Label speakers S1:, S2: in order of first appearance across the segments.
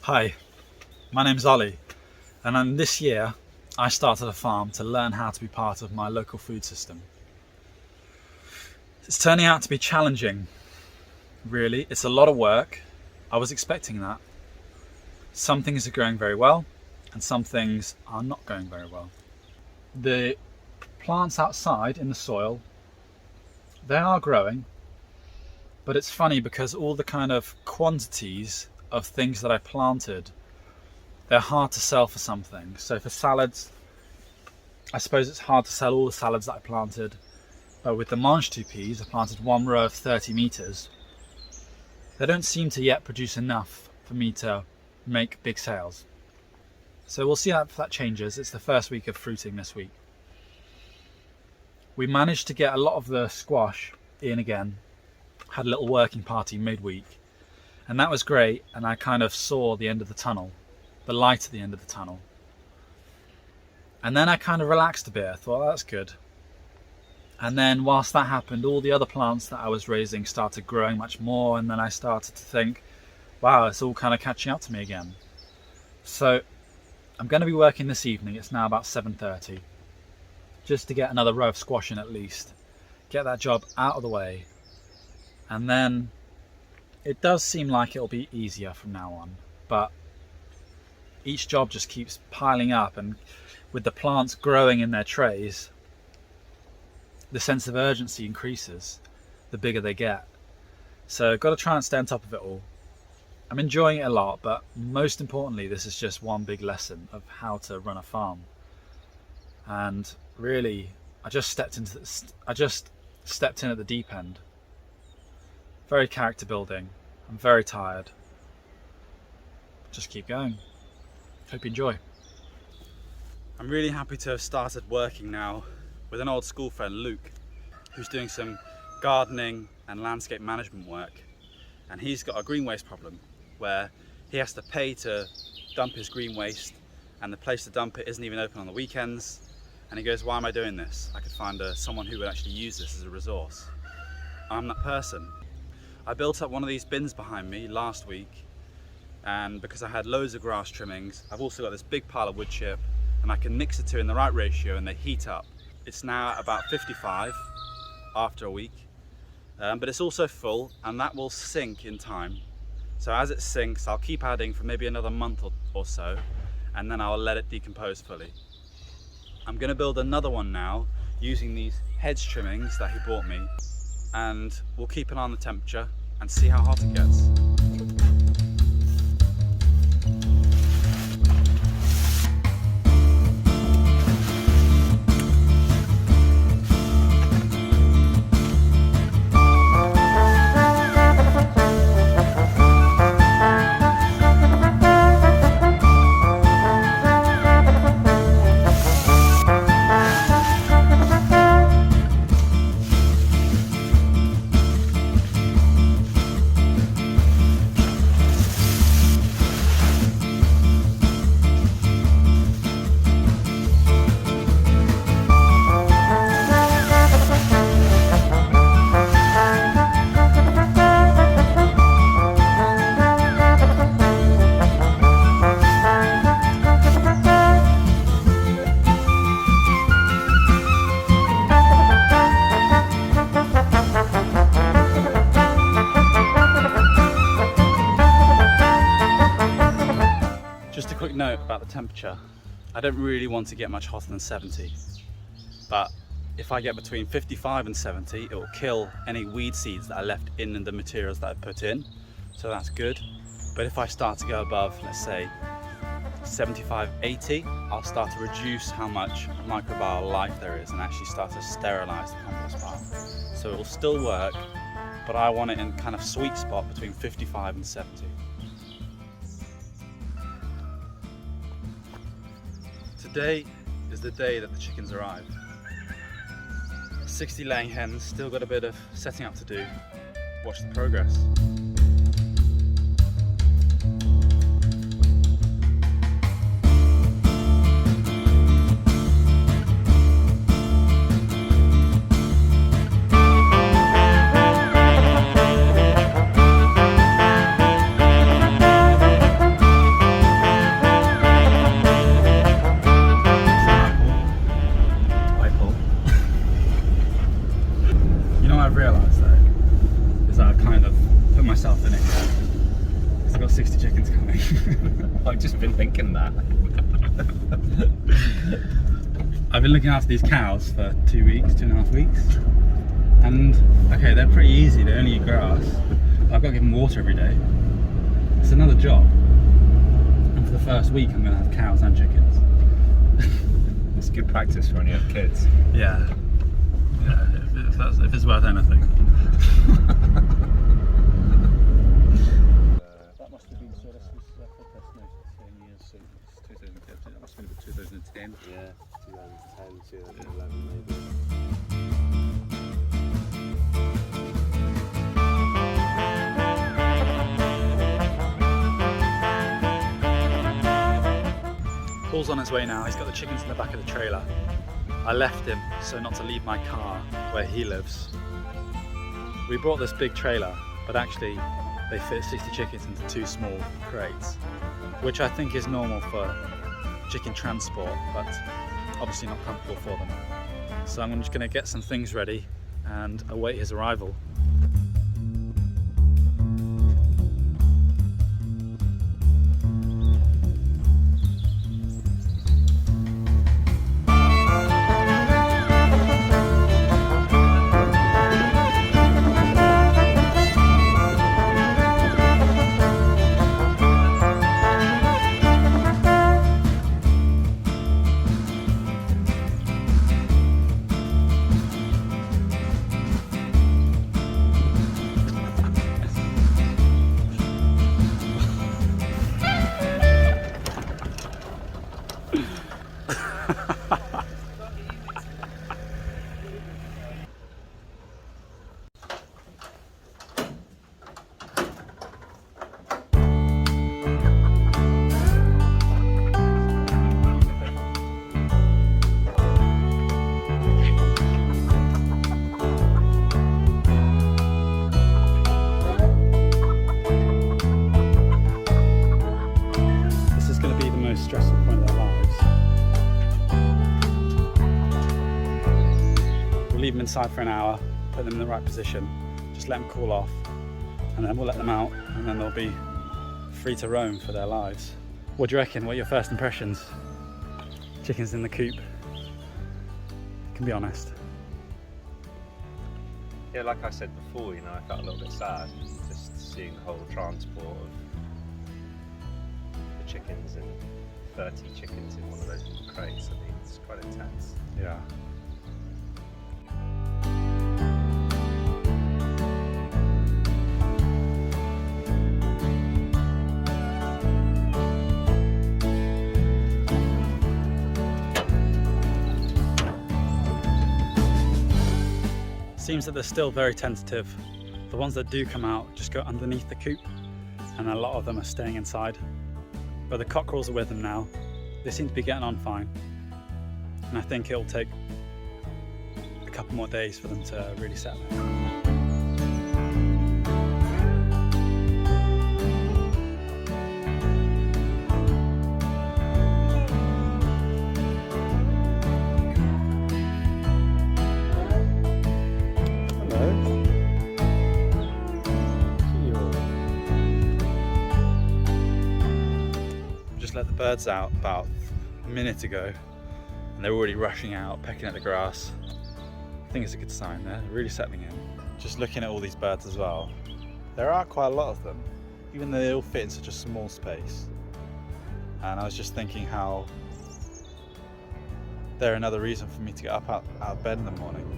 S1: Hi, my name's Ollie, and this year I started a farm to learn how to be part of my local food system. It's turning out to be challenging, really. It's a lot of work. I was expecting that. Some things are going very well, and some things are not going very well. The plants outside in the soil, they are growing, but it's funny because all the kind of quantities of things that I planted, they're hard to sell for something. So for salads, I suppose it's hard to sell all the salads that I planted. But with the mange tout peas, I planted one row of 30 meters. They don't seem to yet produce enough for me to make big sales. So we'll see if that changes. It's the first week of fruiting this week. We managed to get a lot of the squash in again. Had a little working party midweek. And that was great, and I kind of saw the end of the tunnel, the light at the end of the tunnel. And then I kind of relaxed a bit. I thought, oh, that's good. And then whilst that happened, all the other plants that I was raising started growing much more, and then I started to think, wow, it's all kind of catching up to me again. So I'm going to be working this evening. It's now about 7:30, just to get another row of squash in at least, get that job out of the way, and then it does seem like it'll be easier from now on, but each job just keeps piling up, and with the plants growing in their trays, the sense of urgency increases the bigger they get. So I've got to try and stay on top of it all. I'm enjoying it a lot, but most importantly, this is just one big lesson of how to run a farm. And really, I just stepped in at the deep end. Very character building. I'm very tired. Just keep going. Hope you enjoy. I'm really happy to have started working now with an old school friend, Luke, who's doing some gardening and landscape management work. And he's got a green waste problem where he has to pay to dump his green waste, and the place to dump it isn't even open on the weekends. And he goes, why am I doing this? I could find someone who would actually use this as a resource. I'm that person. I built up one of these bins behind me last week, and because I had loads of grass trimmings, I've also got this big pile of wood chip, and I can mix the two in the right ratio and they heat up. It's now about 55 after a week, but it's also full, and that will sink in time. So as it sinks, I'll keep adding for maybe another month or so, and then I'll let it decompose fully. I'm going to build another one now using these hedge trimmings that he bought me, and we'll keep an eye on the temperature and see how hot it gets. Just a quick note about the temperature. I don't really want to get much hotter than 70, but if I get between 55 and 70, it will kill any weed seeds that are left in the materials that I put in, so that's good. But if I start to go above, let's say 75, 80, I'll start to reduce how much microbial life there is and actually start to sterilize the compost pile. So it will still work, but I want it in kind of sweet spot between 55 and 70. Today is the day that the chickens arrive. 60 laying hens, still got a bit of setting up to do. Watch the progress. 60 chickens coming.
S2: I've just been thinking that.
S1: I've been looking after these cows for 2 weeks, 2.5 weeks. And okay, they're pretty easy, they only eat grass. I've got to give them water every day. It's another job. And for the first week I'm going to have cows and chickens.
S2: It's good practice for when you have kids.
S1: Yeah. Yeah, if it's worth anything.
S2: That must have been, so this was, I put this now 10 years, so it's 2015, that must have been about 2010.
S3: Yeah, 2010, 2011 maybe.
S1: Paul's on his way now, he's got the chickens in the back of the trailer. I left him so not to leave my car where he lives. We brought this big trailer, but actually they fit 60 chickens into 2 small crates, which I think is normal for chicken transport, but obviously not comfortable for them. So I'm just going to get some things ready and await his arrival. Stressful point of their lives. We'll leave them inside for an hour, put them in the right position, just let them cool off, and then we'll let them out, and then they'll be free to roam for their lives. What do you reckon? What are your first impressions? Chickens in the coop. You can be honest.
S2: Yeah, like I said before, you know, I felt a little bit sad just seeing the whole transport of the chickens and 30 chickens in one of those little crates. I mean, it's quite intense.
S1: Yeah. Seems that they're still very tentative. The ones that do come out just go underneath the coop, and a lot of them are staying inside. But the cockerels are with them now. They seem to be getting on fine. And I think it'll take a couple more days for them to really settle in. Let the birds out about a minute ago and they're already rushing out, pecking at the grass. I think it's a good sign. They're really settling in. Just looking at all these birds as well, there are quite a lot of them, even though they all fit in such a small space. And I was just thinking how they're another reason for me to get up out of bed in the morning.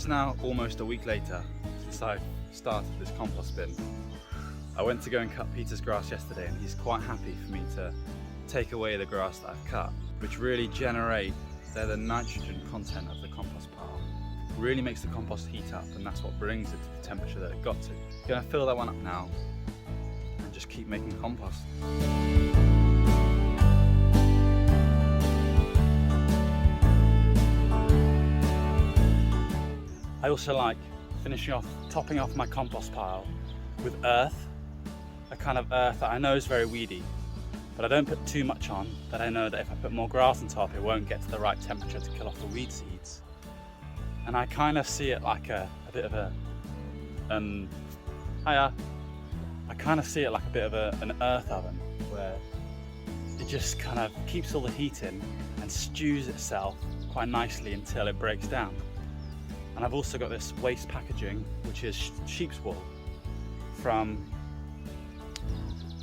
S1: Now almost a week later since I started this compost bin. I went to go and cut Peter's grass yesterday and he's quite happy for me to take away the grass that I've cut, which really generate
S2: They're the nitrogen content of the compost pile. Really makes the compost heat up, and that's what brings it to the temperature that it got to. You're gonna fill that one up now and just keep making compost. I also like topping off my compost pile with earth, a kind of earth that I know is very weedy, but I don't put too much on, that I know that if I put more grass on top it won't get to the right temperature to kill off the weed seeds. And I kind of see it like a bit of a, I kind of see it like a bit of an earth oven, where it just kind of keeps all the heat in and stews itself quite nicely until it breaks down. And I've also got this waste packaging, which is sheep's wool from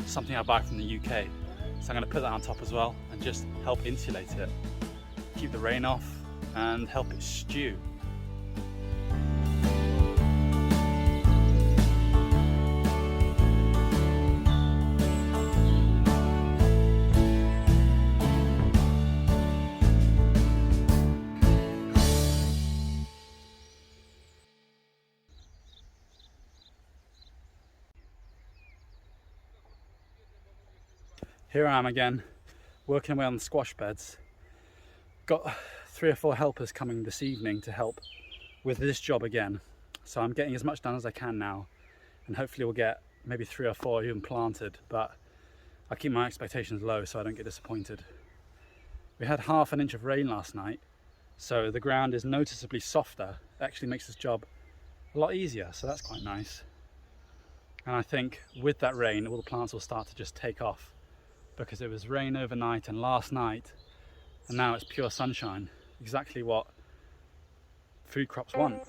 S2: something I buy from the UK. So I'm going to put that on top as well and just help insulate it, keep the rain off and help it stew. Here I am again, working away on the squash beds. Got 3 or 4 helpers coming this evening to help with this job again. So I'm getting as much done as I can now, and hopefully we'll get maybe 3 or 4 even planted, but I keep my expectations low so I don't get disappointed. We had ½ an inch of rain last night, so the ground is noticeably softer. It actually makes this job a lot easier, so that's quite nice. And I think with that rain, all the plants will start to just take off, because it was rain overnight and last night, and now it's pure sunshine. Exactly what food crops want.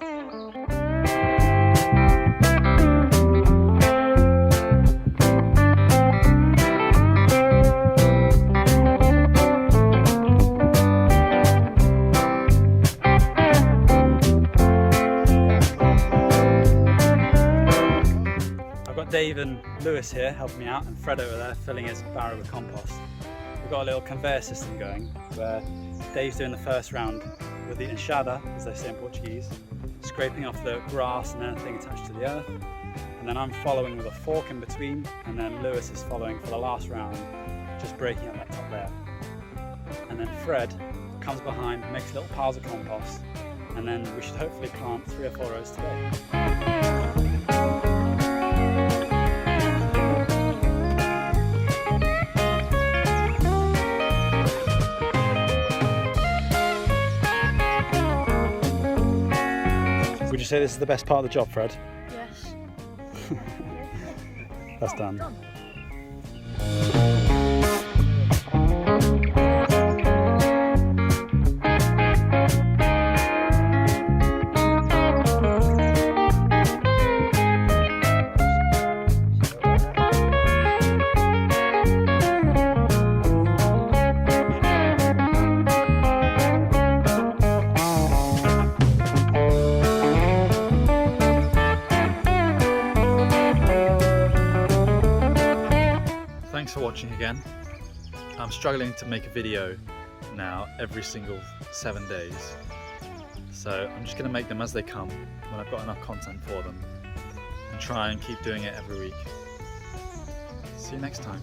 S2: Dave and Lewis here helping me out, and Fred over there filling his barrow with compost. We've got a little conveyor system going where Dave's doing the first round with the enxada, as they say in Portuguese, scraping off the grass and anything attached to the earth, and then I'm following with a fork in between, and then Lewis is following for the last round, just breaking up that top layer. And then Fred comes behind, makes little piles of compost, and then we should hopefully plant 3 or 4 rows today. Would you say this is the best part of the job, Fred?
S4: Yes.
S2: That's done.
S1: Thanks for watching again. I'm struggling to make a video now every single 7 days, so I'm just going to make them as they come when I've got enough content for them, and try and keep doing it every week. See you next time.